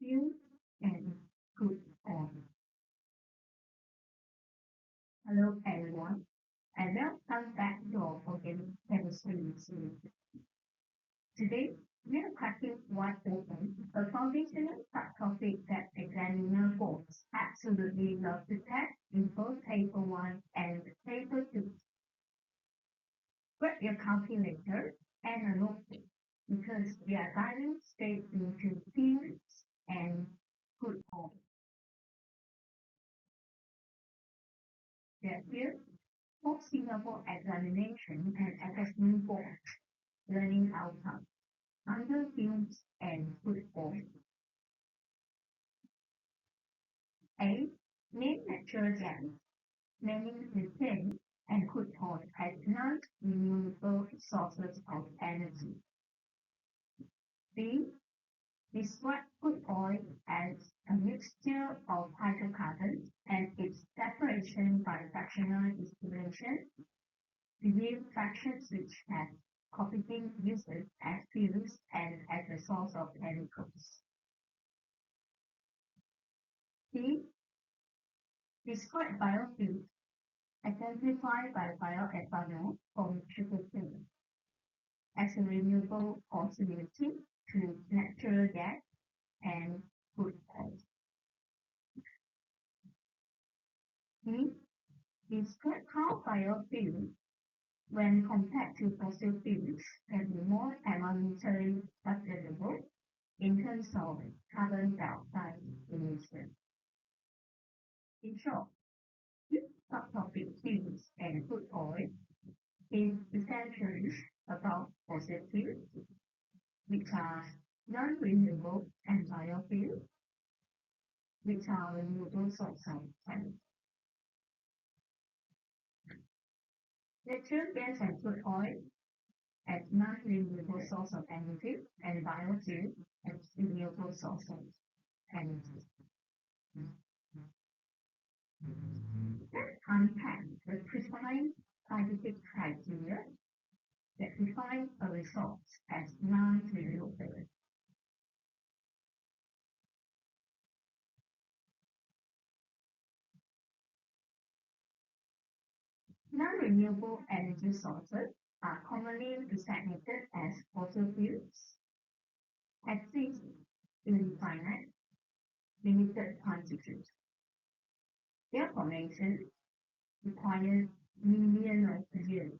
fuel and crude oil. Hello everyone, and welcome back to our organic chemistry series. Today, we are cracking wide open a foundational subtopic that examiner folks absolutely love to test in both paper 1 and paper 2. Grab your calculator and a notebook because we are diving straight into fuels and crude oil. Therefore, post Singapore examination and assessment board learning outcomes under fumes and crude oil. A. Main natural gas, meaning methane and crude oil as non-renewable sources of energy. B. Describe crude oil as a mixture of hydrocarbons and its separation by fractional distillation. Review fractions which have competing uses as fuels and as a source of chemicals. C. Describe biofuels exemplified by bioethanol from sugarcane as a renewable alternative to natural gas and crude oil. D. Describe how biofuels, when compared to fossil fuels, can be more environmentally sustainable in terms of carbon dioxide emissions. In short, this subtopic fuels and crude oil is essentially about fossil fuels, which are non-renewable, and biofuels, which are renewable sources of energy. Natural gas and crude oil as non-renewable source of energy and biofuel as renewable source of energy. Let's unpack the precise scientific criteria that define a resource as non-renewable. Non-renewable energy sources are commonly designated as fossil fuels, exist in finite, limited quantities. Their formation requires millions of years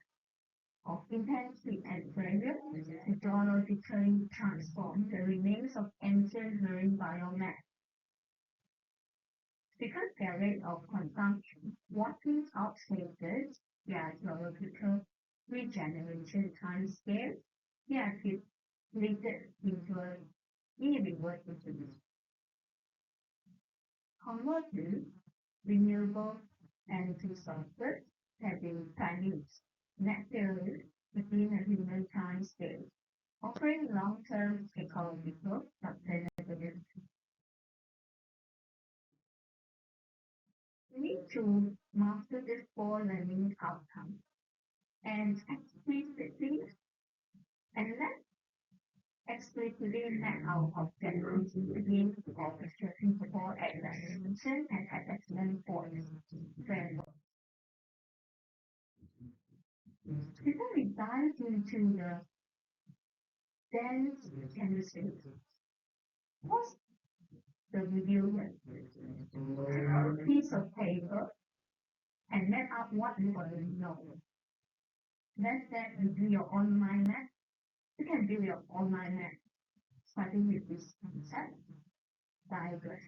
of intense heat and pressure to geologically transform the remains of ancient marine biomass. Because their rate of consumption vastly outpaces their geological regeneration timescale, they are treated into an irreversible. Conversely, renewable energy sources have been produced naturally within a human timescale, offering long-term ecological sustainability. We need to master these four learning outcomes and explicitly and let's explicitly map our objectives against the orchestration for examination and assessment points framework. Before we dive into the dense chemistry, what's the review piece of paper and map out what you already know. Let's say you do your online map. You can do your online map starting with this concept diagram.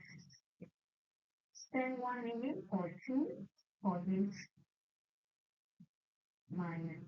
Spend 1 minute or two for this minus.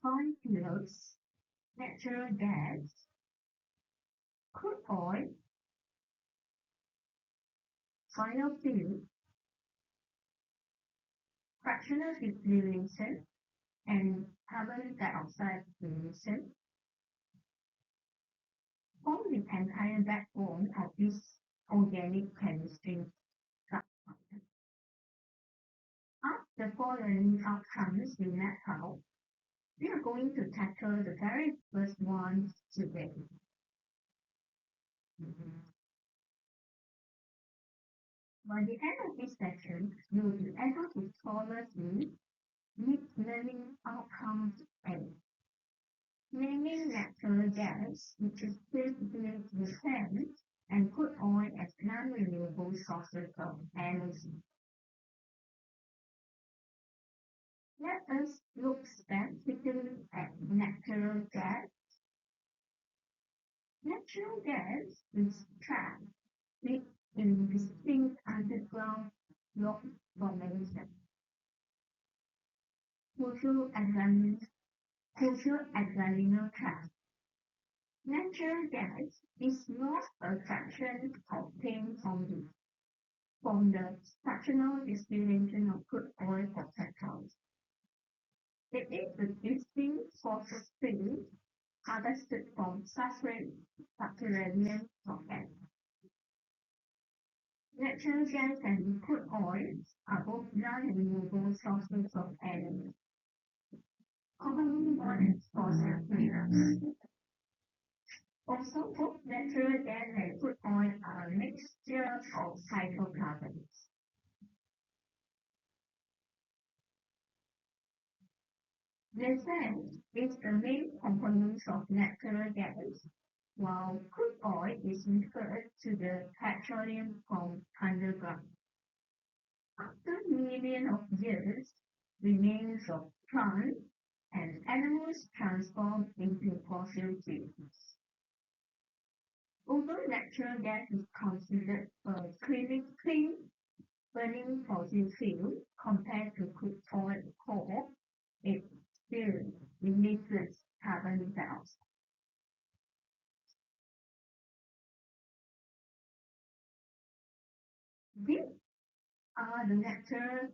oil fuels, natural gas, crude oil, biofuel, fractional distillation, and carbon dioxide emission form the entire backbone of this organic chemistry structure. After following outcomes we met out, we are going to tackle the very first one today. By the end of this session, you will be able to follow the deep learning outcomes A. Naming natural gas, which is basically methane, and crude oil as non-renewable sources of energy. Let us look specifically at natural gas. Natural gas is trapped in distinct underground rock formation. Crucial trap. Natural gas is not a fraction obtained from the fractional distillation of crude oil or petrol. It is a distinct source of steam harvested from subterranean rockets. Natural gas and crude oil are both non-renewable sources of energy, commonly known as fossil fuels. Also, both natural gas and crude oil are a mixture of hydrocarbons. Methane is the main component of natural gas, while crude oil is referred to the petroleum from underground. After millions of years, remains of plants and animals transformed into fossil fuels. Although natural gas is considered a clean burning fossil fuel compared to crude oil and coal, it still releases carbon dioxide. These are the natural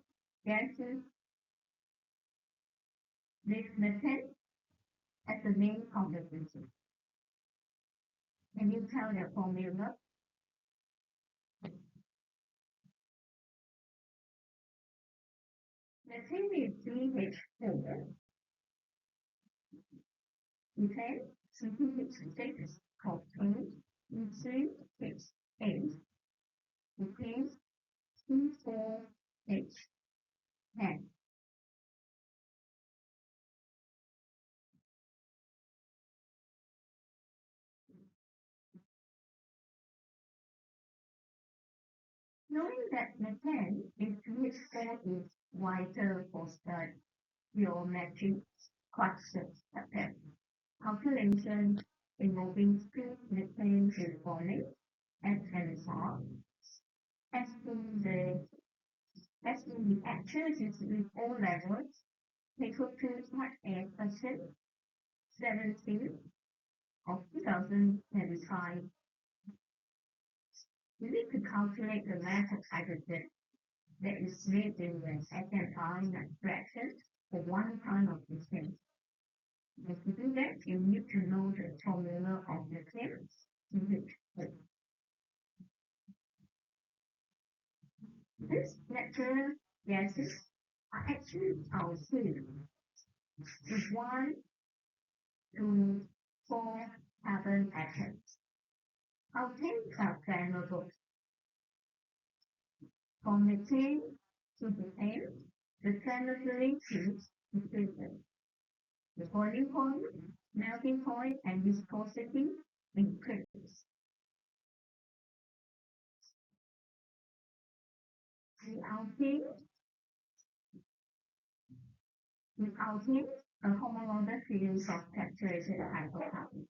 gases with methane as the main composition. Can you tell the formula? Methane is CH4, methane CH6 contains C3H8, contains C4H10. Knowing that methane in CH4 is vital for geometric questions such as calculation involving spin methane reforming and transform. As in the activities with all levels, paper part A question 17 of 2025. We need to calculate the mass of hydrogen that is made in the second fraction for 1 ton of methane. To do that, you need to know the formula of methane, CH4. These natural gases are actually alkene with 1 to 4 carbon atoms. Alkanes are flammable. From methane to butane, the flammability increases. The boiling point, melting point, and viscosity increase. With alkanes, a homologous series of saturated hydrocarbons.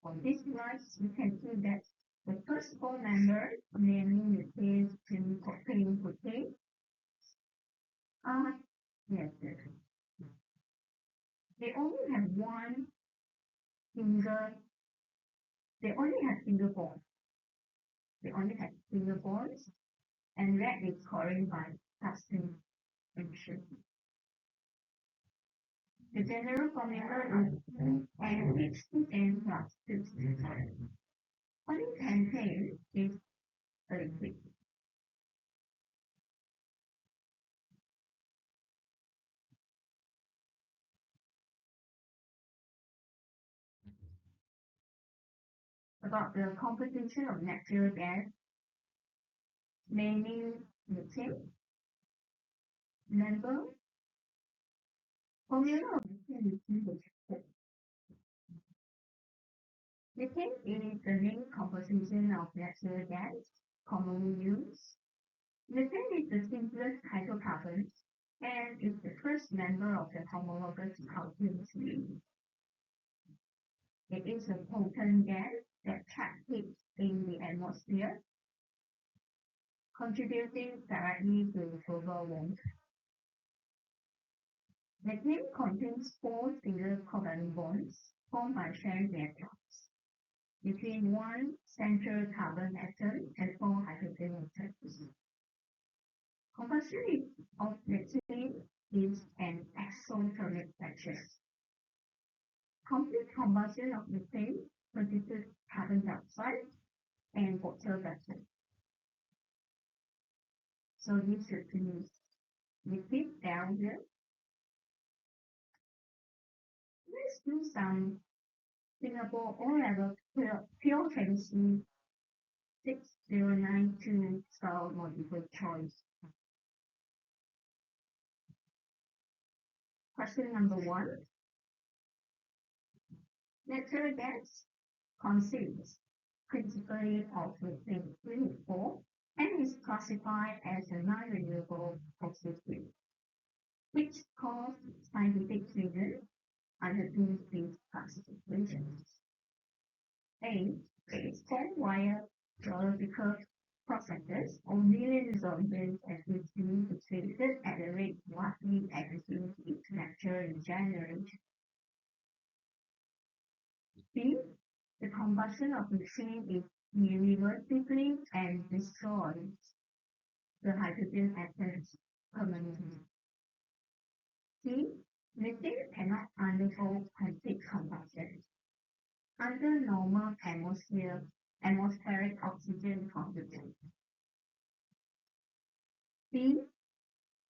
On this slide, you can see that the first four members, namely methane, propane, butane, are yes, They only have one single, they only have single bond. They only have single bonds, and red is colored by substitution. The general formula is NH2N plus 2. Polypentane is a liquid. About the composition of natural gas, mainly methane. Number formula of methane is methane is the main composition of natural gas commonly used. Methane is the simplest hydrocarbon and is the first member of the homologous alkene series. It is a potent gas that traps heat in the atmosphere, contributing directly to global warming. Methane contains four single covalent bonds formed by shared electrons between one central carbon atom and four hydrogen atoms. Combustion of methane is an exothermic process. Complete combustion of methane produces carbon dioxide and water vapor. So this should be liquid down here. Let's do some Singapore O-level pure chemistry 6092 style multiple choice. Question number 1. Natural gas consists principally of methane unit 4 and is classified as a non-renewable fossil fuel, which caused scientific reasons under two these classifications. A. Its wire geological processes or millions of years as it's being situated at a rate vastly exceeding its natural regeneration. B. The combustion of methane is irreversibly and destroys the hydrogen atoms permanently. C. Methane cannot undergo complete combustion. Under normal atmospheric oxygen concentration. D.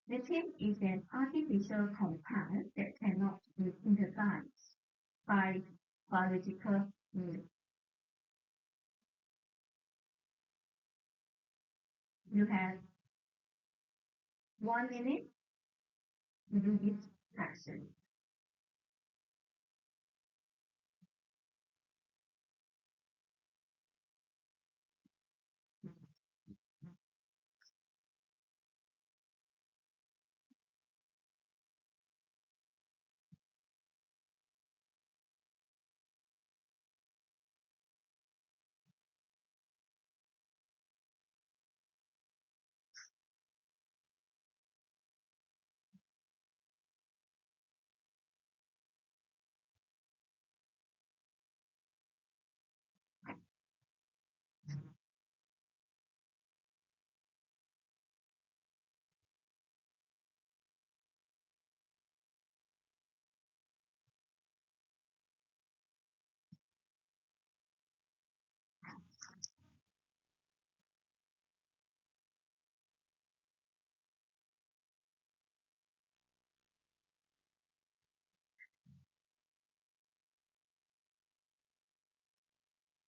Methane is an artificial compound that cannot be synthesized by biological means. You have 1 minute to do this fraction.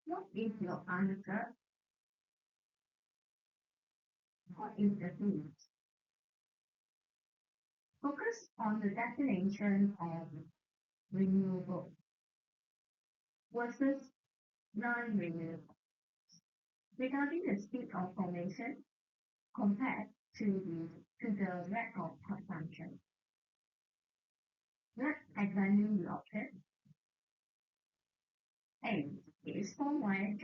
What is your answer? What is the food? Focus on the definition of renewable versus non-renewable. Regarding the speed of formation compared to the rate of consumption. Let's examine the option. A. It is formed by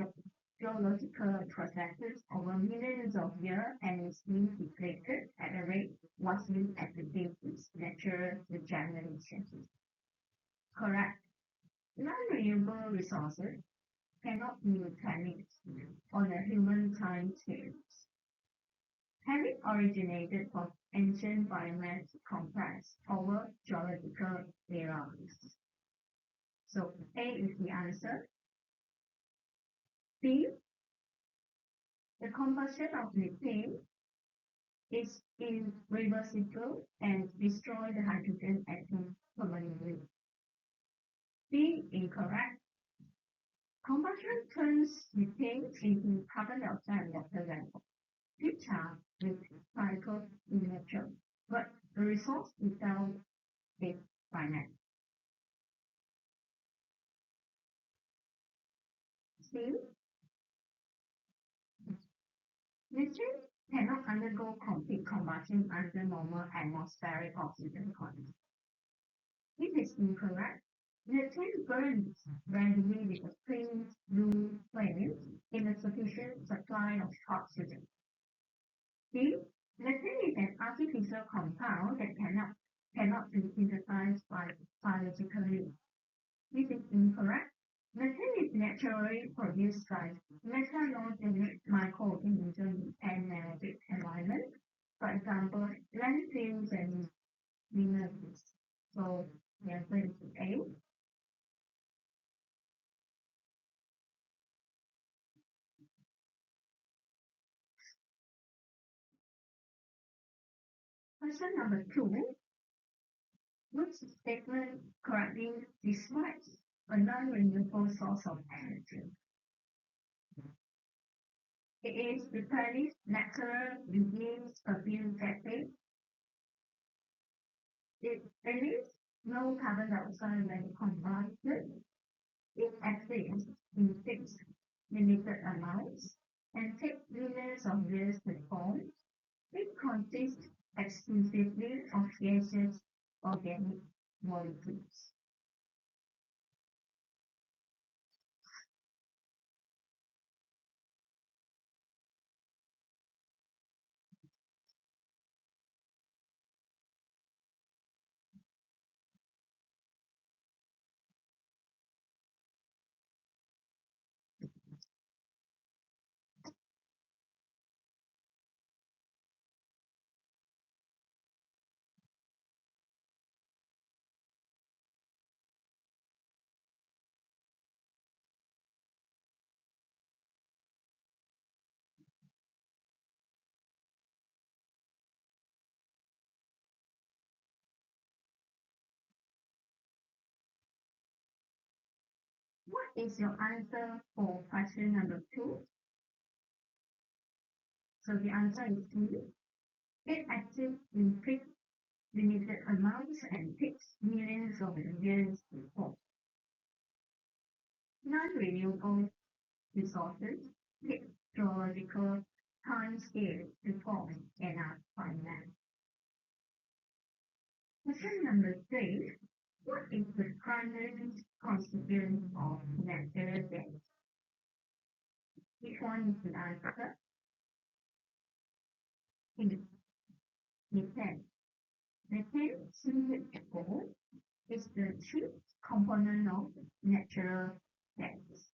geological processes over millions of years and is being depleted at a rate vastly exceeding its natural regeneration. Correct. Non-renewable resources cannot be replenished on a human time scale. Having originated from ancient biomass complex over geological eras. So A is the answer. B, the combustion of methane is irreversible and destroy the hydrogen atom permanently. B, incorrect. Combustion turns methane into carbon dioxide and water vapor, which are recycled in nature, but the resource itself is finite. C, methane cannot undergo complete combustion under normal atmospheric oxygen conditions. It is incorrect. Methane burns randomly with a faint blue flame in a sufficient supply of oxygen. D. Methane is an artificial compound that cannot be synthesized biologically. This is incorrect. Methane is naturally produced by methanogenic microorganisms and anaerobic environment, for example, landfills and minerals. So the answer is A. Question number 2. Which statement correctly describes a non-renewable source of energy? It is replenished natural within a few decades. It emits no carbon dioxide when combusted. It exists in fixed, limited amounts and takes millions of years to form. It consists exclusively of gaseous organic molecules. What is your answer for question number 2? So the answer is C. It exists in fixed limited amounts and takes millions of years to form. Non-renewable resources take geological time scale to form and are finite. Question number 3. What is the primary constituent of natural gas? Which one is the answer? Methane. Methane, CH4, is the chief component of natural gas.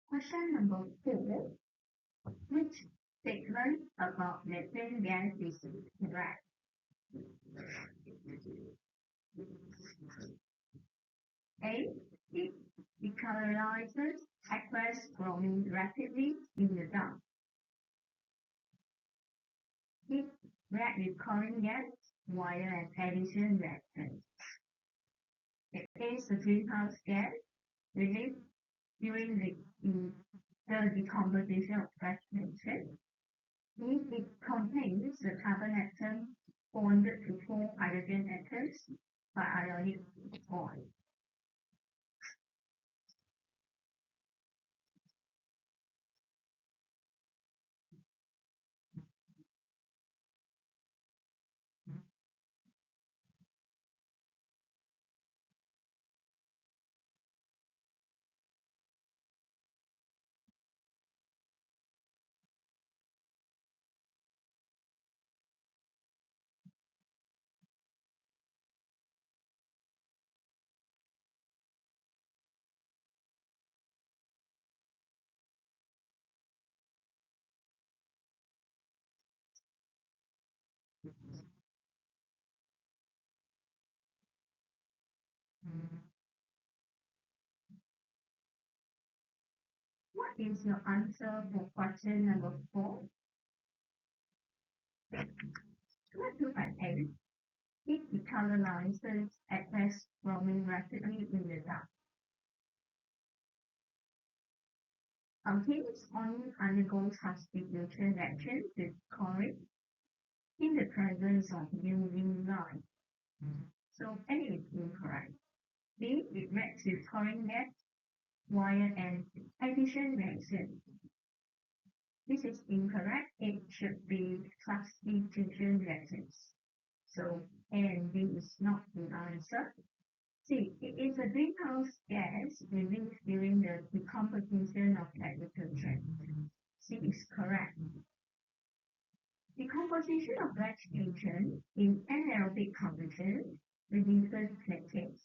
Question number 4. Which statement about methane gas is correct? A. It decolorizes aqueous growing rapidly in the dark. It red recurring gas via an addition reaction. It is the greenhouse gas released during the decomposition of fresh nutrients. It contains the carbon atom bonded to four hydrogen atoms by ionic bond. is your answer for question number 4? Let's look at A. It decolonizes at rest growing rapidly in the dark. Alkanes only undergo substitution reactions with chlorine in the presence of UV light. So A is incorrect. B, it reacts with chlorine gas via an addition reaction. This is incorrect. It should be substitution reactions. So A and B is not the answer. C, it is a greenhouse gas released during the decomposition of agriculture. C is correct. Decomposition of vegetation in anaerobic conditions reduces methane.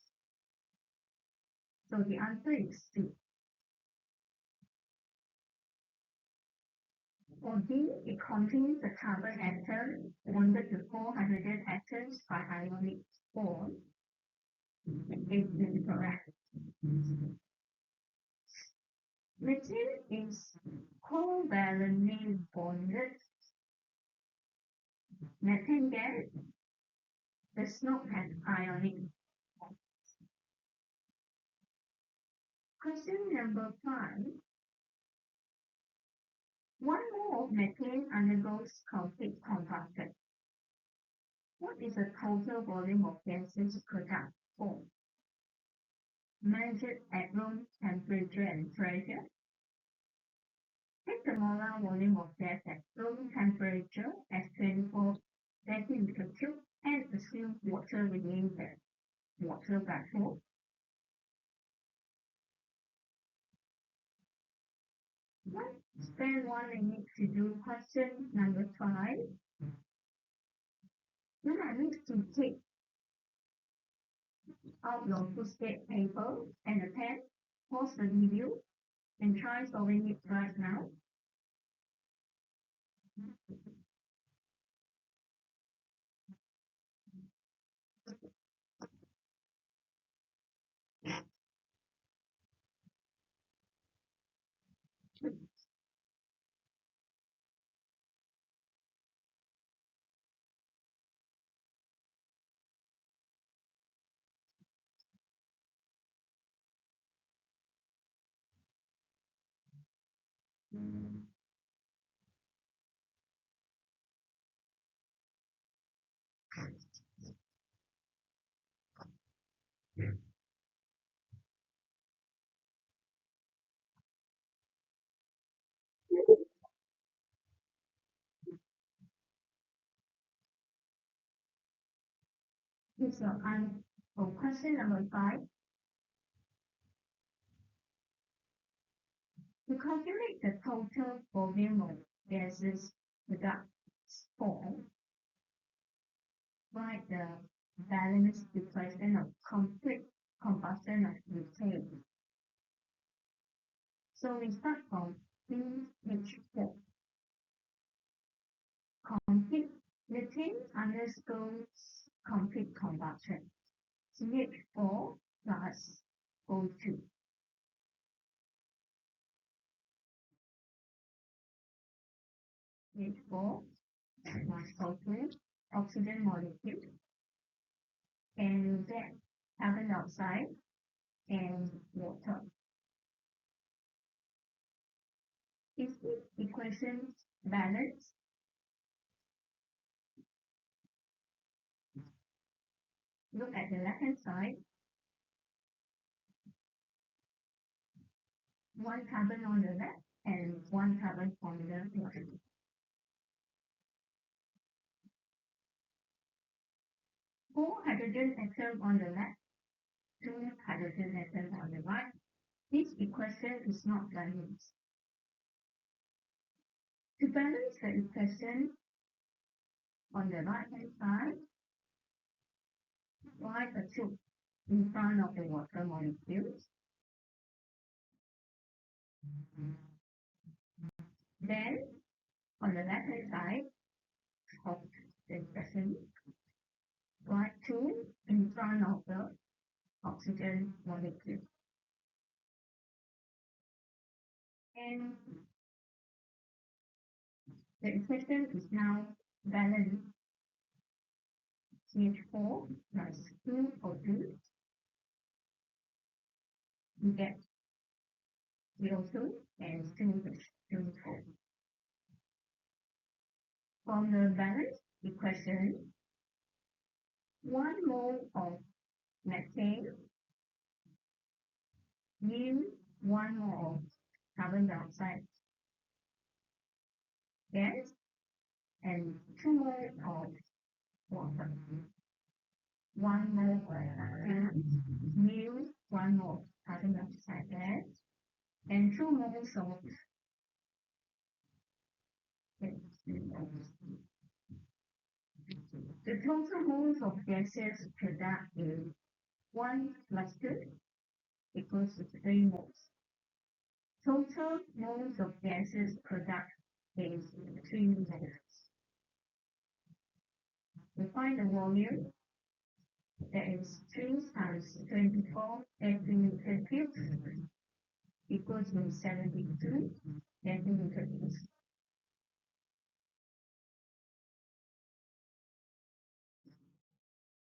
So the answer is C. For D, it contains the carbon atom bonded to 4 hydrogen atoms by ionic bond. It is incorrect. Methane is covalently bonded. Methane gas does not have ionic bonds. Question number 5. 1 mole of methane undergoes complete combustion. What is the total volume of gases product formed? Measured at room temperature and pressure. Take the molar volume of gas at room temperature as 24 centimeter cube and assume water within the water vessel. Let's spend 1 minute to do question number 5. Then I need to take out your foolscap paper and a pen, pause the video, and try solving it right now. So for question number 5. To calculate the total volume of gases product formed, write the balanced equation of complete combustion of methane. So we start from page 4. Complete methane undergoes complete combustion. CH4 plus O2. CH4 plus O2, oxygen molecule, and then carbon dioxide and water. Is this equation balanced? Look at the left-hand side. 1 carbon on the left and 1 carbon on the right. 4 hydrogen atoms on the left, 2 hydrogen atoms on the right. This equation is not balanced. To balance the equation on the right-hand side, write a tube in front of the water molecules. Then, on the left-hand side of the equation, write 2 in front of the oxygen molecule. And the equation is now balanced. CH4 plus 2O2, you get CO2 and 2O4. From the balance equation, 1 mole of methane yields 1 mole of carbon dioxide gas and 2 mole of water. 1 mole of yields 1 mole of carbon dioxide gas and 2 moles of the total moles of gases product is 1 plus 2 equals to 3 moles. Total moles of gases product is 3 moles. We find the volume, that is 3 times 24 centimeter cubes equals to 72 centimeter cubes.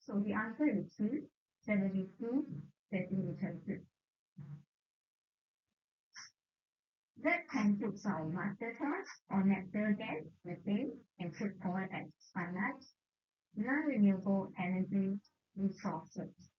So the answer is 72 centimeter cubes. That concludes our master class on natural gas, methane, and crude oil as finite, non-renewable energy resources.